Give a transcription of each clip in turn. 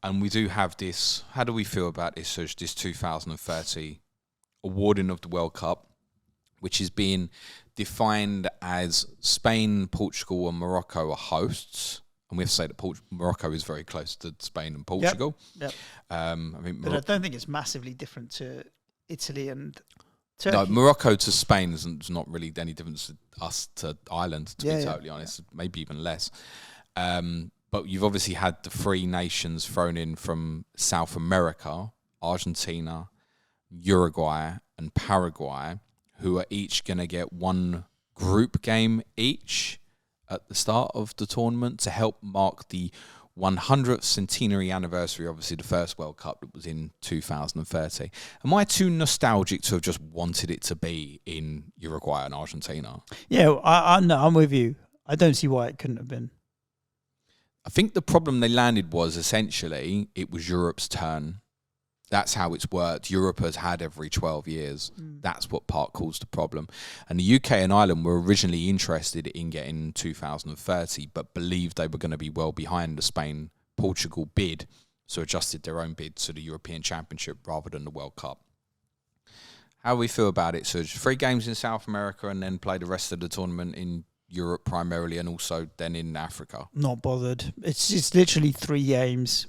And we do have this. How do we feel about this? This 2030 awarding of the World Cup, which is being defined as Spain, Portugal, and Morocco are hosts. And we have to say that Morocco is very close to Spain and Portugal. Yep. I mean, but I don't think it's massively different to Italy and Turkey. No, Morocco to Spain is not really any difference to us to Ireland, to be totally honest. Maybe even less. But you've obviously had the 3 nations thrown in from South America, Argentina, Uruguay, and Paraguay, who are each going to get 1 group game each at the start of the tournament to help mark the 100th centenary anniversary, obviously the first World Cup that was in 2030. Am I too nostalgic to have just wanted it to be in Uruguay and Argentina? Yeah, no, I'm with you. I don't see why it couldn't have been. I think the problem they landed was essentially it was Europe's turn. That's how it's worked. Europe has had every 12 years. That's what part caused the problem. And the UK and Ireland were originally interested in getting 2030, but believed they were going to be well behind the Spain-Portugal bid, so adjusted their own bid to the European Championship rather than the World Cup. How do we feel about it? So 3 games in South America and then play the rest of the tournament in Europe primarily and also then in Africa. Not bothered. It's literally 3 games.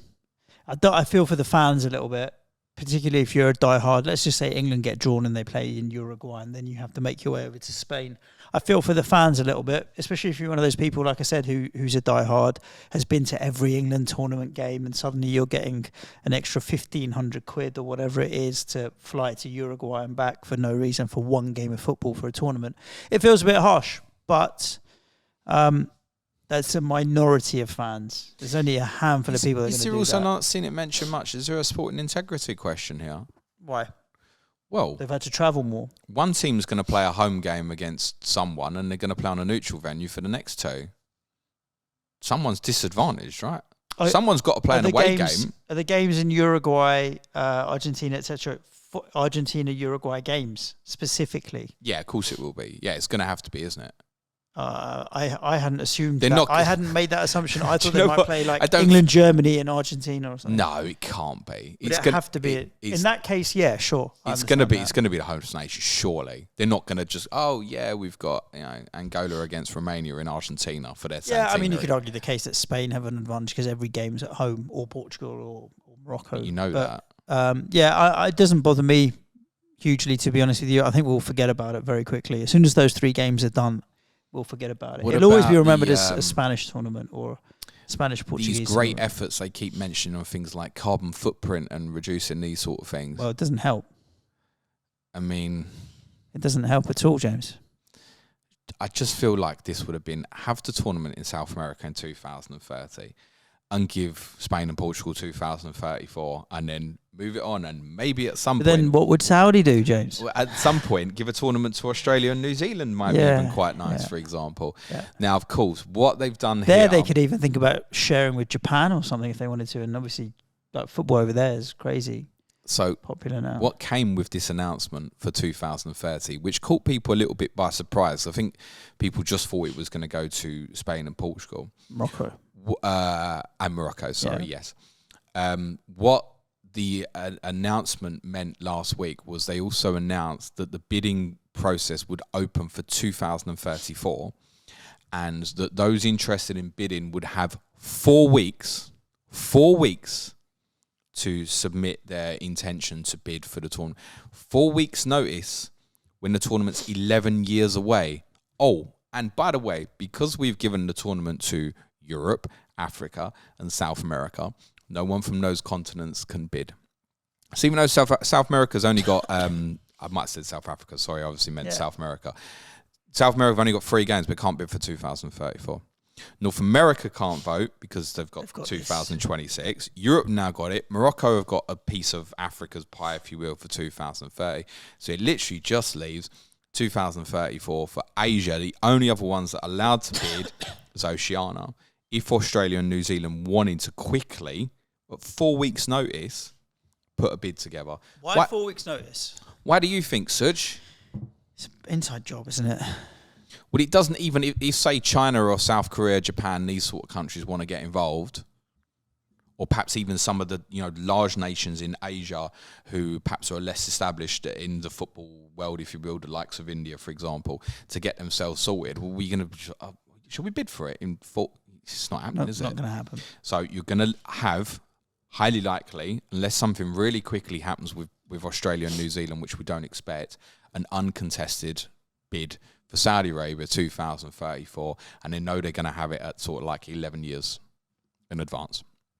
I feel for the fans a little bit, particularly if you're a diehard. Let's just say England get drawn and they play in Uruguay and then you have to make your way over to Spain. I feel for the fans a little bit, especially if you're one of those people, like I said, who's a diehard, has been to every England tournament game and suddenly you're getting an extra 1,500 quid or whatever it is to fly to Uruguay and back for no reason for 1 game of football for a tournament. It feels a bit harsh. But that's a minority of fans. There's only a handful of people that are going to do that. Is there also not seen it mentioned much? Is there a sporting integrity question here? Why? Well, they've had to travel more. One team's going to play a home game against someone and they're going to play on a neutral venue for the next 2. Someone's disadvantaged, right? Someone's got to play an away game. Are the games in Uruguay, Argentina, etc., Argentina-Uruguay games specifically? Yeah, of course it will be. Yeah, it's going to have to be, isn't it? I hadn't assumed that. I hadn't made that assumption. I thought they might play like England, Germany, and Argentina or something. No, it can't be. It's going to have to be. In that case, yeah, sure. It's going to be. It's going to be the host nation. Surely they're not going to just. Oh yeah, we've got Angola against Romania in Argentina for their. Yeah, I mean you could argue the case that Spain have an advantage because every game's at home, or Portugal or Morocco. You know that. It doesn't bother me hugely, to be honest with you. I think we'll forget about it very quickly as soon as those 3 games are done. We'll forget about it. It'll always be remembered as a Spanish tournament or Spanish-Portuguese. These great efforts they keep mentioning on things like carbon footprint and reducing these sort of things. Well, it doesn't help. I mean... It doesn't help at all, James. I just feel like this would have the tournament in South America in 2030 and give Spain and Portugal 2034 and then move it on and maybe at some point... Then what would Saudi do, James? Well, at some point, give a tournament to Australia and New Zealand might be even quite nice, for example. Yeah. Now, of course, what they've done here... They could even think about sharing with Japan or something if they wanted to. And obviously, like, football over there is crazy. So popular now. What came with this announcement for 2030, which caught people a little bit by surprise. I think people just thought it was going to go to Spain and Portugal. Morocco. And Morocco, yes. What the announcement meant last week was they also announced that the bidding process would open for 2034 and that those interested in bidding would have 4 weeks to submit their intention to bid for the tournament. 4 weeks notice when the tournament's 11 years away. Oh, and by the way, because we've given the tournament to Europe, Africa, and South America, no one from those continents can bid. So even though South America's only got, I might have said South Africa, sorry, I obviously meant South America. South America have only got 3 games, but can't bid for 2034. North America can't vote because they've got 2026. Europe now got it. Morocco have got a piece of Africa's pie, if you will, for 2030. So it literally just leaves 2034 for Asia. The only other ones that are allowed to bid is Oceania. If Australia and New Zealand wanted to quickly, at 4 weeks' notice, put a bid together. Why 4 weeks' notice? Why do you think, Suj? It's an inside job, isn't it? Well, it doesn't even, if say China or South Korea, Japan, these sort of countries want to get involved, or perhaps even some of the large nations in Asia who perhaps are less established in the football world, if you will, the likes of India, for example, to get themselves sorted. Well, should we bid for it? It's not happening, is it? Not going to happen. So you're going to have, highly likely, unless something really quickly happens with Australia and New Zealand, which we don't expect, an uncontested bid for Saudi Arabia 2034, and they know they're going to have it at sort of like 11 years in advance.